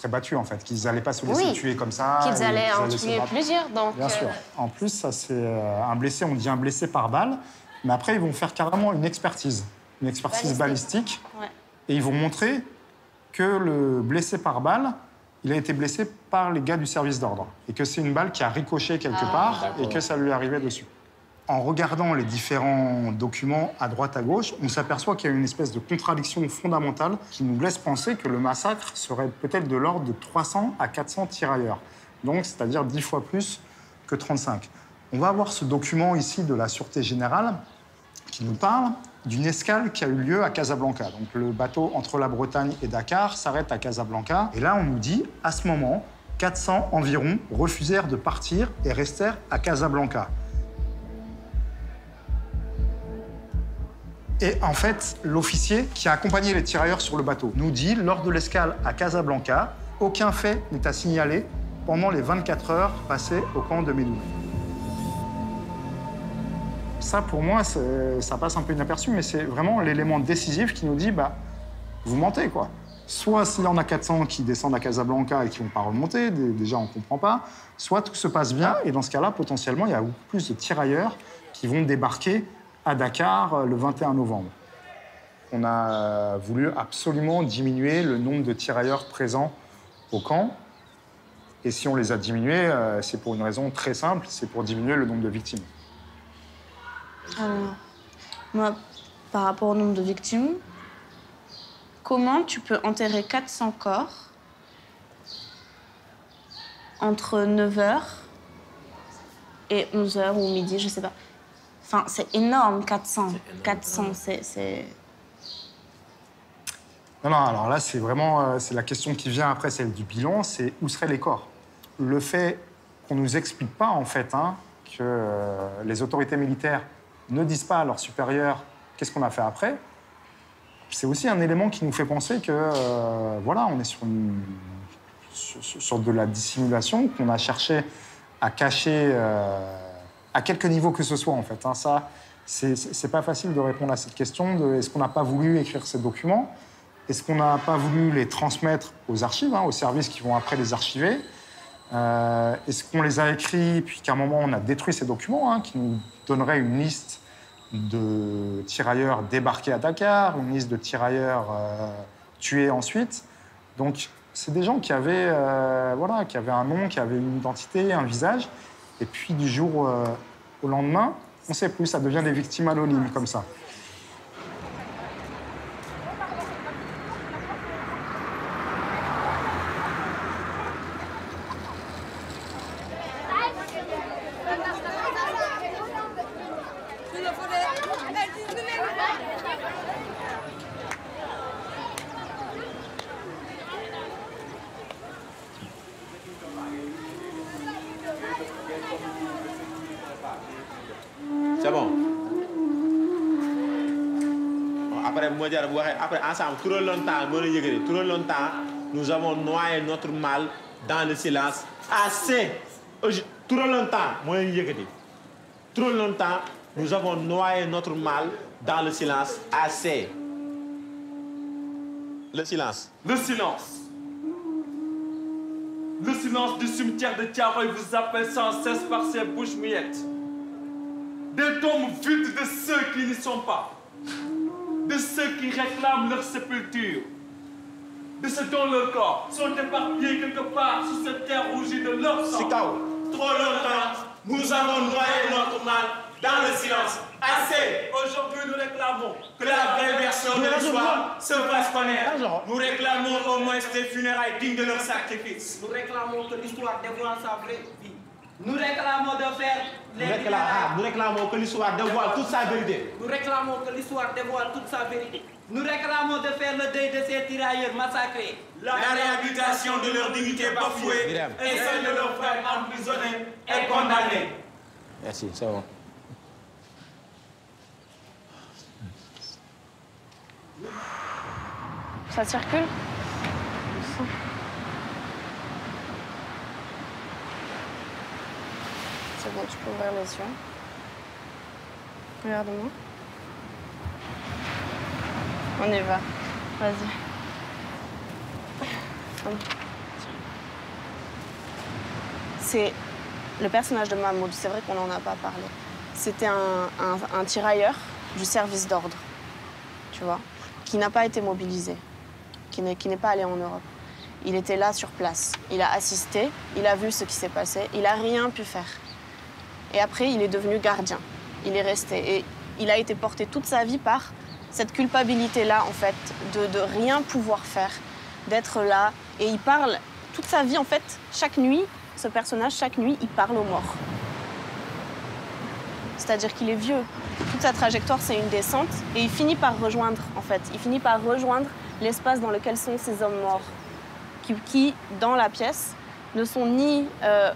battus, en fait, qu'ils n'allaient pas se laisser tuer comme ça. Qu'ils allaient en tuer plusieurs, donc... Bien sûr. En plus, ça, c'est un blessé, on dit un blessé par balle, mais après, ils vont faire carrément une expertise balistique. Ouais. Et ils vont montrer que le blessé par balle, il a été blessé par les gars du service d'ordre. Et que c'est une balle qui a ricoché quelque part et que ça lui est arrivé dessus. En regardant les différents documents à droite, à gauche, on s'aperçoit qu'il y a une espèce de contradiction fondamentale qui nous laisse penser que le massacre serait peut-être de l'ordre de 300 à 400 tirailleurs. Donc, c'est-à-dire 10 fois plus que 35. On va avoir ce document ici de la Sûreté Générale qui nous parle d'une escale qui a eu lieu à Casablanca. Donc, le bateau entre la Bretagne et Dakar s'arrête à Casablanca. Et là, on nous dit, à ce moment, 400 environ refusèrent de partir et restèrent à Casablanca. Et en fait, l'officier qui a accompagné les tirailleurs sur le bateau nous dit, lors de l'escale à Casablanca, aucun fait n'est à signaler pendant les 24 heures passées au camp de Médoune. Ça, pour moi, ça passe un peu inaperçu, mais c'est vraiment l'élément décisif qui nous dit, bah, vous mentez, quoi. Soit s'il y en a 400 qui descendent à Casablanca et qui ne vont pas remonter, déjà on ne comprend pas, soit tout se passe bien, et dans ce cas-là, potentiellement, il y a beaucoup plus de tirailleurs qui vont débarquer à Dakar le 21 novembre. On a voulu absolument diminuer le nombre de tirailleurs présents au camp. Et si on les a diminués, c'est pour une raison très simple, c'est pour diminuer le nombre de victimes. Alors, moi, par rapport au nombre de victimes, comment tu peux enterrer 400 corps entre 9h et 11h ou midi, je sais pas. Enfin, c'est énorme, 400. 400, c'est... Non, alors là, c'est vraiment c'est la question qui vient après, celle du bilan, c'est où seraient les corps. Le fait qu'on ne nous explique pas, en fait, que les autorités militaires ne disent pas à leurs supérieurs qu'est-ce qu'on a fait après, c'est aussi un élément qui nous fait penser que, voilà, on est sur de la dissimulation, qu'on a cherché à cacher à quelque niveau que ce soit, en fait. Ça, c'est pas facile de répondre à cette question de est-ce qu'on n'a pas voulu écrire ces documents, est-ce qu'on n'a pas voulu les transmettre aux archives, aux services qui vont après les archiver, est-ce qu'on les a écrits puis qu'à un moment on a détruit ces documents qui nous donneraient une liste de tirailleurs débarqués à Dakar, une liste de tirailleurs tués ensuite. Donc c'est des gens qui avaient, voilà, qui avaient un nom, qui avaient une identité, un visage. Et puis, du jour au lendemain, on ne sait plus, ça devient des victimes anonymes, comme ça. C'est bon. Après, ensemble, trop longtemps, nous avons noyé notre mal dans le silence. Assez. Trop longtemps, trop longtemps, nous avons noyé notre mal dans le silence. Assez. Le silence. Le silence. Le silence du cimetière de Thiaroye vous appelle sans cesse par ses bouches muettes. Des tombes vides de ceux qui n'y sont pas. De ceux qui réclament leur sépulture. De ceux dont leurs corps sont éparpillés quelque part sur cette terre rougie de leur sang. Trop longtemps, nous avons noyé notre mal dans le silence. Assez. Aujourd'hui, nous réclamons que la vraie version de l'histoire se fasse connaître. Nous réclamons au moins des funérailles dignes de leur sacrifice. Nous réclamons que l'histoire dévoile sa vraie vie. Nous réclamons de faire Nous réclamons que l'histoire dévoile toute sa vérité. Nous réclamons que l'histoire dévoile toute sa vérité. Nous réclamons de faire le deuil de ces tirailleurs massacrés. La réhabilitation de leur dignité bafouée et celle de leurs frères emprisonnés et condamnés. Merci, c'est bon. Ça circule? C'est bon, tu peux ouvrir les yeux. Regarde-moi. On y va. Vas-y. C'est le personnage de Mahmoud, c'est vrai qu'on n'en a pas parlé. C'était un tirailleur du service d'ordre, tu vois, qui n'a pas été mobilisé, qui n'est pas allé en Europe. Il était là sur place, il a assisté, il a vu ce qui s'est passé, il n'a rien pu faire. Et après, il est devenu gardien, il est resté. Et il a été porté toute sa vie par cette culpabilité-là, en fait, de rien pouvoir faire, d'être là. Et il parle toute sa vie, en fait, chaque nuit, ce personnage, chaque nuit, il parle aux morts. C'est-à-dire qu'il est vieux. Toute sa trajectoire, c'est une descente. Et il finit par rejoindre, en fait, il finit par rejoindre l'espace dans lequel sont ces hommes morts, qui dans la pièce, ne sont ni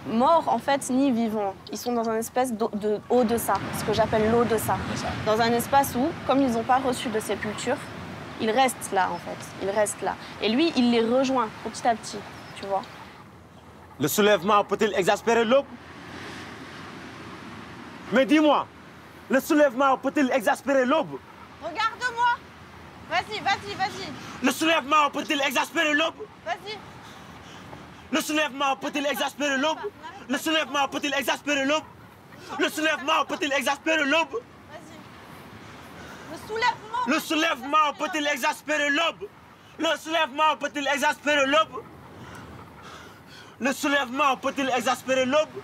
morts, en fait, ni vivants. Ils sont dans un espèce de au-deçà, ce que j'appelle l'au-deçà. Dans un espace où, comme ils n'ont pas reçu de sépulture, ils restent là, en fait. Ils restent là. Et lui, il les rejoint petit à petit, tu vois. Le soulèvement peut-il exaspérer l'aube? Mais dis-moi, le soulèvement peut-il exaspérer l'aube? Regarde-moi. Vas-y, vas-y, vas-y. Le soulèvement peut-il exaspérer l'aube? Vas-y. Le soulèvement peut-il exaspérer l'aube? Le soulèvement peut-il exaspérer l'aube? Le soulèvement peut-il exaspérer l'aube? Le soulèvement. Le soulèvement peut-il exaspérer l'aube? Le soulèvement peut-il exaspérer l'aube? Le soulèvement peut-il exaspérer l'aube?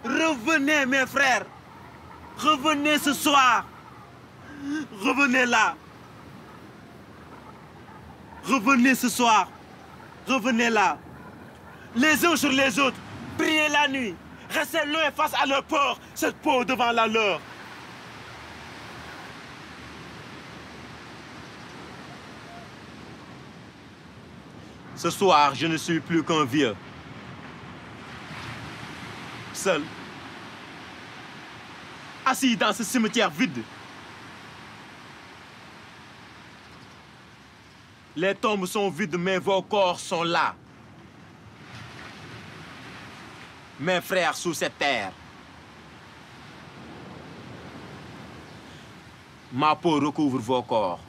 Revenez, mes frères. Revenez ce soir. Revenez là. Revenez ce soir. Revenez là. Les uns sur les autres. Priez la nuit. Restez loin face à leur peur. Cette peau devant la leur. Ce soir, je ne suis plus qu'un vieux. Seul. Assis dans ce cimetière vide. Les tombes sont vides, mais vos corps sont là. Mes frères sous cette terre. Ma peau recouvre vos corps.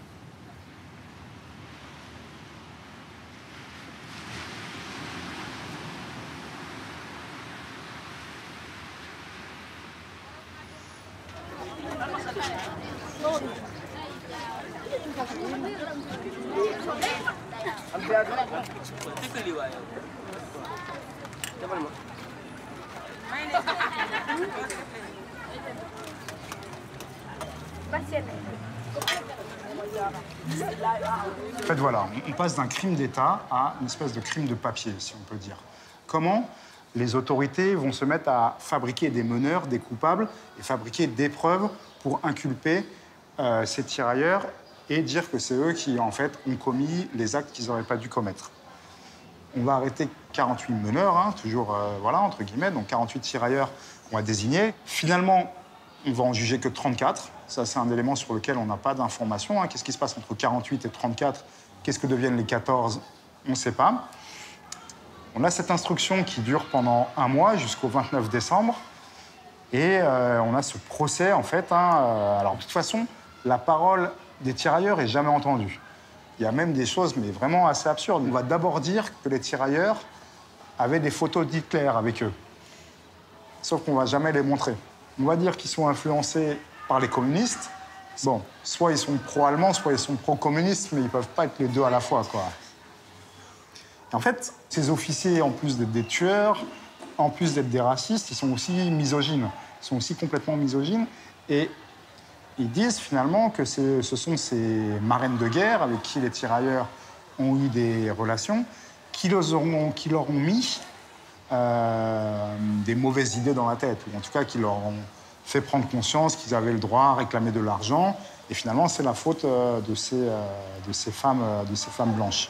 En fait, voilà, on passe d'un crime d'État à une espèce de crime de papier, si on peut dire. Comment les autorités vont se mettre à fabriquer des meneurs, des coupables, et fabriquer des preuves pour inculper ces tirailleurs et dire que c'est eux qui, en fait, ont commis les actes qu'ils n'auraient pas dû commettre. On va arrêter 48 meneurs, hein, toujours, voilà, entre guillemets, donc 48 tirailleurs qu'on va désigner. Finalement, on va en juger que 34. Ça, c'est un élément sur lequel on n'a pas d'informations. Hein. Qu'est-ce qui se passe entre 48 et 34? Qu'est-ce que deviennent les 14? On ne sait pas. On a cette instruction qui dure pendant un mois, jusqu'au 29 décembre. Et on a ce procès, en fait. Hein, alors, de toute façon, la parole des tirailleurs n'est jamais entendue. Il y a même des choses, mais vraiment assez absurdes. On va d'abord dire que les tirailleurs avaient des photos d'Hitler avec eux. Sauf qu'on ne va jamais les montrer. On va dire qu'ils sont influencés par les communistes. Bon, soit ils sont pro-allemands, soit ils sont pro-communistes, mais ils ne peuvent pas être les deux à la fois, quoi. Et en fait, ces officiers, en plus d'être des tueurs, en plus d'être des racistes, ils sont aussi misogynes. Ils sont aussi complètement misogynes. Et ils disent finalement que ce sont ces marraines de guerre avec qui les tirailleurs ont eu des relations qui leur ont mis des mauvaises idées dans la tête, ou en tout cas qui leur ont fait prendre conscience qu'ils avaient le droit à réclamer de l'argent. Et finalement, c'est la faute de ces femmes blanches.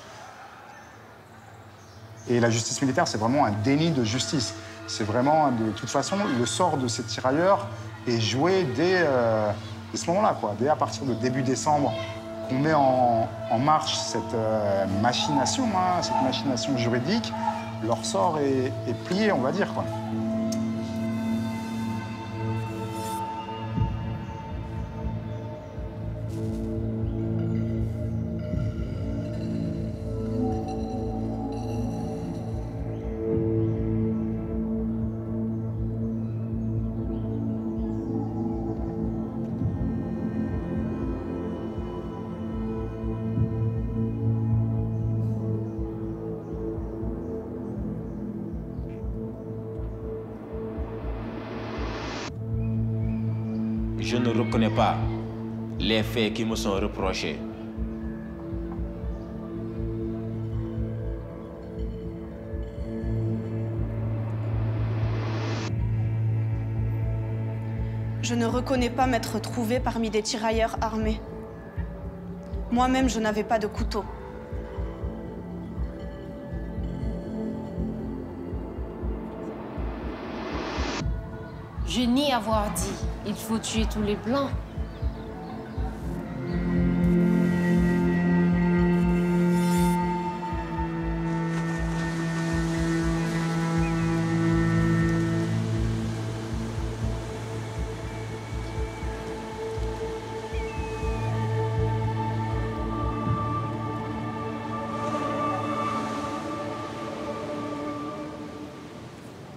Et la justice militaire, c'est vraiment un déni de justice. C'est vraiment, de toute façon, le sort de ces tirailleurs est joué dès ce moment-là, quoi. Dès à partir de début décembre, qu'on met en marche cette machination, hein, cette machination juridique, leur sort est plié, on va dire, quoi. je ne reconnais pas les faits qui me sont reprochés. Je ne reconnais pas m'être trouvée parmi des tirailleurs armés. Moi-même, je n'avais pas de couteau. Je nie avoir dit, il faut tuer tous les Blancs.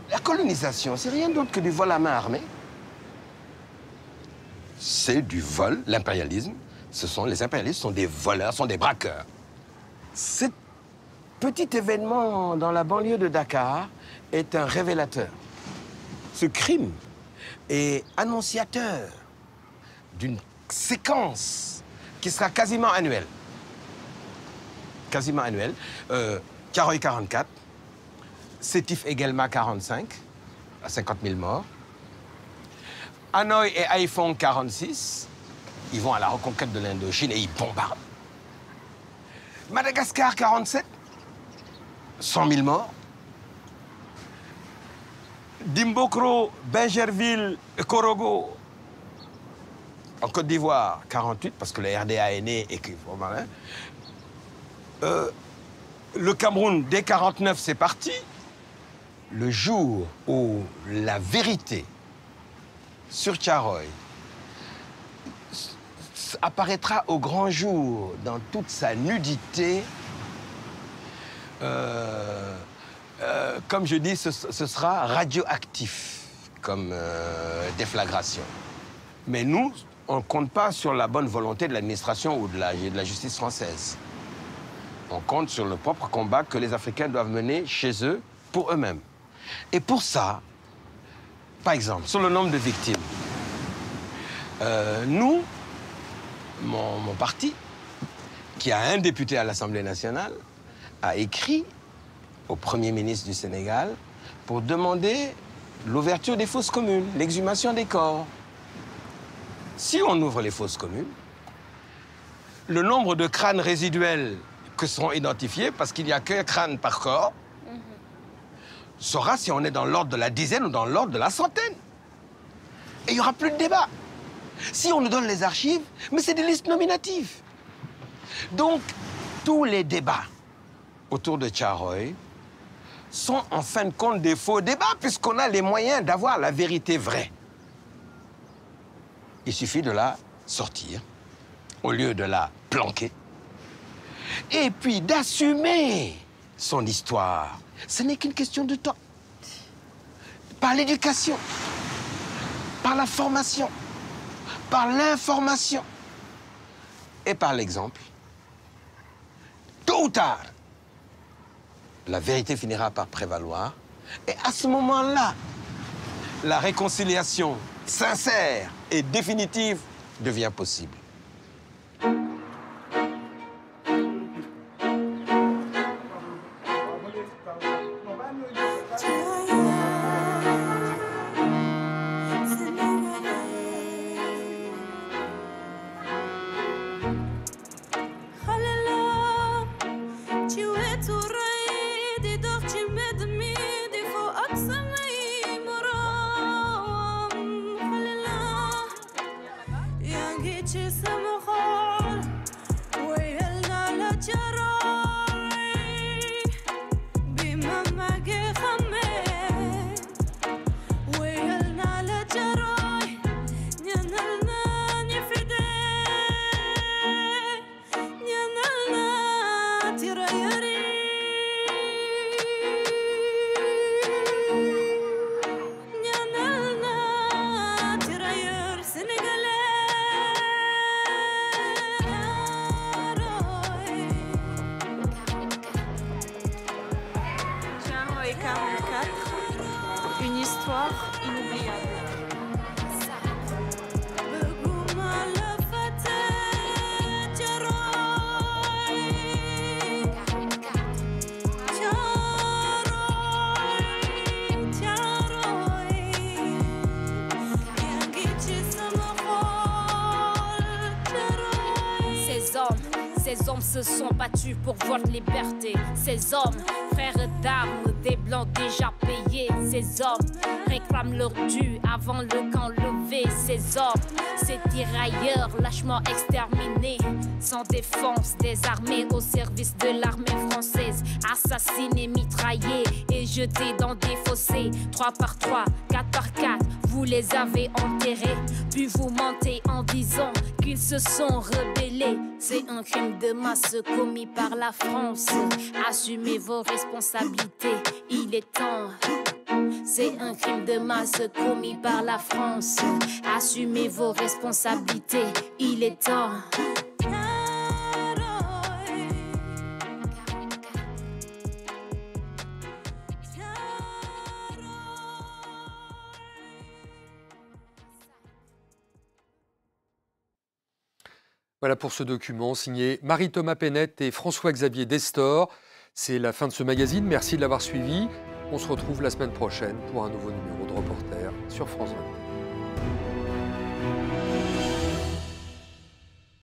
La colonisation, c'est rien d'autre que du vol à main armée. C'est du vol, l'impérialisme. Les impérialistes sont des voleurs, sont des braqueurs. Ce petit événement dans la banlieue de Dakar est un révélateur. Ce crime est annonciateur d'une séquence qui sera quasiment annuelle. Quasiment annuelle. Thiaroye 44, Sétif et Guelma 45, à 50 000 morts. Hanoï et Haiphong 46, ils vont à la reconquête de l'Indochine et ils bombardent. Madagascar 47, 100 000 morts. Dimbokro, Bingerville, Korogo, en Côte d'Ivoire 48, parce que le RDA est né et qu'il faut malin. Le Cameroun, dès 49, c'est parti. Le jour où la vérité sur Thiaroye apparaîtra au grand jour dans toute sa nudité, comme je dis, ce sera radioactif comme déflagration. Mais nous, on ne compte pas sur la bonne volonté de l'administration ou de la justice française. On compte sur le propre combat que les Africains doivent mener chez eux pour eux-mêmes. Et pour ça, par exemple, sur le nombre de victimes, nous, mon parti, qui a un député à l'Assemblée nationale, a écrit au Premier ministre du Sénégal pour demander l'ouverture des fosses communes, l'exhumation des corps. Si on ouvre les fosses communes, le nombre de crânes résiduels que seront identifiés, parce qu'il n'y a qu'un crâne par corps, saura si on est dans l'ordre de la dizaine ou dans l'ordre de la centaine. Et il n'y aura plus de débat. Si on nous donne les archives, mais c'est des listes nominatives. Donc, tous les débats autour de Thiaroye sont en fin de compte des faux débats, puisqu'on a les moyens d'avoir la vérité vraie. Il suffit de la sortir, au lieu de la planquer, et puis d'assumer son histoire. Ce n'est qu'une question de temps. Par l'éducation, par la formation, par l'information et par l'exemple. Tôt ou tard, la vérité finira par prévaloir. Et à ce moment-là, la réconciliation sincère et définitive devient possible. Une histoire inoubliable. Ces hommes se sont battus pour votre liberté. Ces hommes, frères d'armes, des blancs déjà payés. Ces hommes réclament leur dû avant le camp levé. Ces hommes, ces tirailleurs lâchement exterminés, sans défense, désarmés au service de l'armée française, assassinés, mitraillés et jetés dans des fossés. 3 par 3, 4 par 4, vous les avez enterrés. Puis vous mentez en disant qu'ils se sont rebellés. C'est un crime de masse commis par la France. Assumez vos responsabilités, il est temps. C'est un crime de masse commis par la France. Assumez vos responsabilités, il est temps. Voilà pour ce document signé Marie-Thomas Pennette et François-Xavier Destor. C'est la fin de ce magazine. Merci de l'avoir suivi. On se retrouve la semaine prochaine pour un nouveau numéro de Reporter sur France 24.